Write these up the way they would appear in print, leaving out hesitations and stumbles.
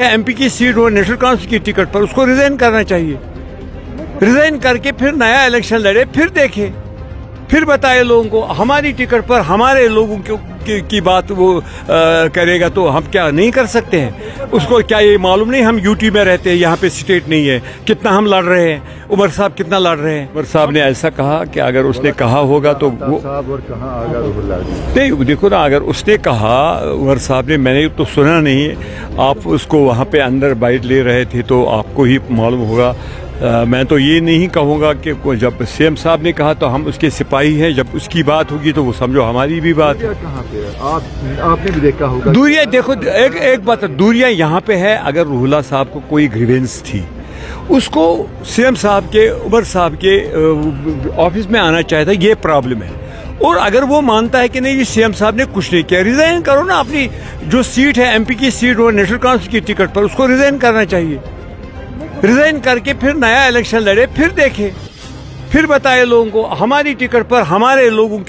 MP की seat हो national council की टिकट पर, उसको रिजाइन करना चाहिए। रिजाइन करके फिर नया इलेक्शन लड़े, फिर देखे, फिर बताए लोगों को। हमारी टिकट पर हमारे लोगों की बात वो करेगा तो हम क्या नहीं कर सकते हैं? उसको क्या ये मालूम नहीं हम यूटी में रहते हैं, यहाँ पे स्टेट नहीं है, कितना हम लड़ रहे हैं? उमर साहब कितना लड़ रहे हैं? उमर साहब ने ऐसा कहा कि अगर उसने कहा होगा तो वो नहीं, देखो ना, अगर उसने कहा उमर साहब ने, मैंने तो सुना नहीं है, आप उसको वहाँ पे अंदर बाइट ले रहे थे तो आपको ही मालूम होगा। मैं तो ये नहीं कहूँगा कि जब सीएम साहब ने कहा तो हम उसके सिपाही हैं, जब उसकी बात होगी तो वो समझो हमारी भी बात है। कहाँ पे है? आपने भी देखा होगा दूरिया। देखो एक बात, दूरिया यहाँ पे है। अगर रूहुल्लाह साहब को कोई ग्रीवेंस थी, उसको सीएम साहब के, उमर साहब के ऑफिस में आना चाहिए था, ये प्रॉब्लम है। और अगर वो मानता है कि नहीं सीएम साहब ने कुछ नहीं किया, रिजाइन करो ना। अपनी जो सीट है एमपी की सीट हो नेशनल काउंसिल की टिकट पर, उसको रिजाइन करना चाहिए। रिजाइन करके फिर नया इलेक्शन लड़े, फिर देखे, फिर बताए लोगों को। हमारी टिकट पर हमारे लोगों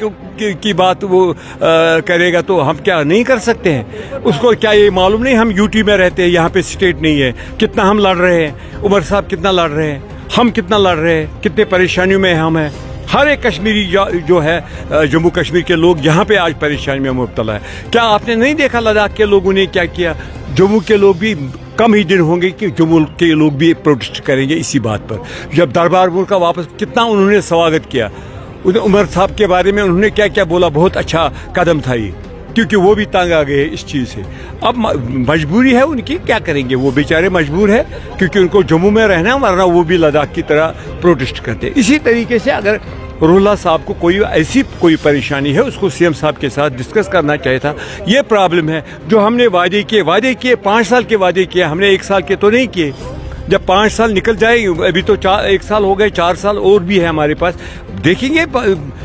की बात वो करेगा तो हम क्या नहीं कर सकते हैं? उसको क्या ये मालूम नहीं हम यूटी में रहते हैं, यहाँ पे स्टेट नहीं है, कितना हम लड़ रहे हैं? उमर साहब कितना लड़ रहे हैं, हम कितना लड़ रहे हैं, कितने परेशानियों में हम हैं। हर एक कश्मीरी जो है, जम्मू कश्मीर के लोग यहाँ पे आज परेशानी में मुब्तला है। क्या आपने नहीं देखा लद्दाख के लोगों ने क्या किया? जम्मू के लोग भी कम ही दिन होंगे कि जम्मू के लोग भी प्रोटेस्ट करेंगे इसी बात पर। जब दरबार मुल्क का वापस कितना उन्होंने स्वागत किया, उमर साहब के बारे में उन्होंने क्या क्या बोला, बहुत अच्छा कदम था ये, क्योंकि वो भी तंग आ गए इस चीज़ से। अब मजबूरी है उनकी, क्या करेंगे? वो बेचारे मजबूर है क्योंकि उनको जम्मू में रहना, वरना वो भी लद्दाख की तरह प्रोटेस्ट करते। इसी तरीके से अगर रूहुल्लाह साहब को कोई परेशानी है, उसको सीएम साहब के साथ डिस्कस करना चाहिए था। ये प्रॉब्लम है जो हमने वादे किए 5 साल के वादे किए, हमने 1 साल के तो नहीं किए। जब 5 साल निकल जाए, अभी तो 1 साल हो गए, 4 साल और भी है हमारे पास, देखेंगे।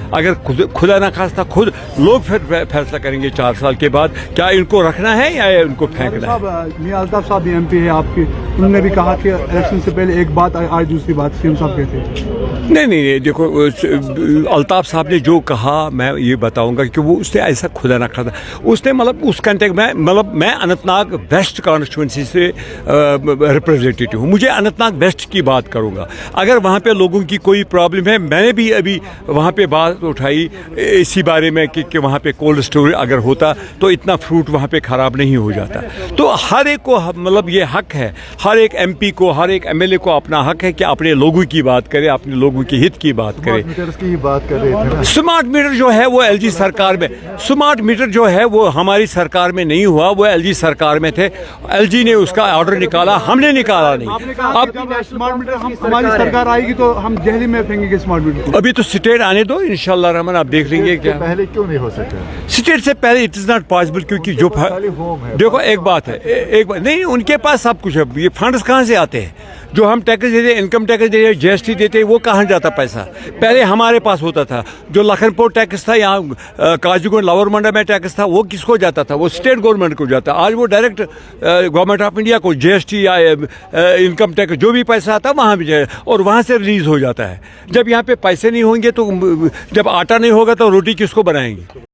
अगर खुदा ना खास्ता खुद लोग फिर फैसला करेंगे 4 साल के बाद, क्या इनको रखना है या इनको फेंकना है। मियां अल्ताफ साहब एमपी है आपके, उन्होंने भी कहा कि इलेक्शन से पहले एक बात, आज दूसरी बात सीएम साहब कहते। नहीं, देखो अल्ताफ साहब ने जो कहा मैं ये बताऊंगा कि वो उसने ऐसा खुदा ना खास्ता, उसने मतलब उस कंटेक्ट में, मतलब मैं अनंतनाग वेस्ट कॉन्स्टिट्यूंसी से रिप्रेजेंटेटिव हूँ, मुझे अनंतनाग वेस्ट की बात करूँगा। अगर वहाँ पे लोगों की कोई प्रॉब्लम है, मैंने भी अभी वहाँ पे बात उठाई इसी बारे में कि वहाँ पे कोल्ड स्टोरेज अगर होता तो इतना फ्रूट वहाँ पे ख़राब नहीं हो जाता। तो हर एक को मतलब ये हक है, हर एक एमपी को, हर एक एमएलए को अपना हक है कि अपने लोगों की बात करे, अपने लोगों के हित की बात करे। की बात कर रहे थे ना, स्मार्ट मीटर जो है वो एलजी सरकार में, स्मार्ट मीटर जो है वो हमारी सरकार में नहीं हुआ, वो एलजी सरकार में थे। एलजी ने उसका ऑर्डर निकाला, हमने निकाला नहीं। अब स्मार्ट मीटर हमारी सरकार आएगी तो हम दिल्ली में फेंकेंगे स्मार्ट मीटर। अभी तो स्टेट आने दो, इंशाल्लाह रहमान, आप देख लेंगे। क्या पहले क्यों नहीं हो सका? स्टेट से पहले इट इज नॉट पॉसिबल, क्योंकि जो देखो एक बात नहीं, उनके पास सब कुछ है। ये फंड्स कहाँ से आते हैं? जो हम टैक्स देते, इनकम टैक्स देते, जीएसटी देते, वो कहाँ जाता पैसा? पहले हमारे पास होता था। जो लखनपुर टैक्स था, यहाँ काजूगंज लाहौर मंडा में टैक्स था, वो किसको जाता था? वो स्टेट गवर्नमेंट को जाता। आज वो डायरेक्ट गवर्नमेंट ऑफ इंडिया को जीएसटी या इनकम टैक्स जो भी पैसा आता वहाँ भी जाए और वहाँ से रिलीज हो जाता है। जब यहाँ पे पैसे नहीं होंगे तो, जब आटा नहीं होगा तो रोटी किसको बनाएंगे?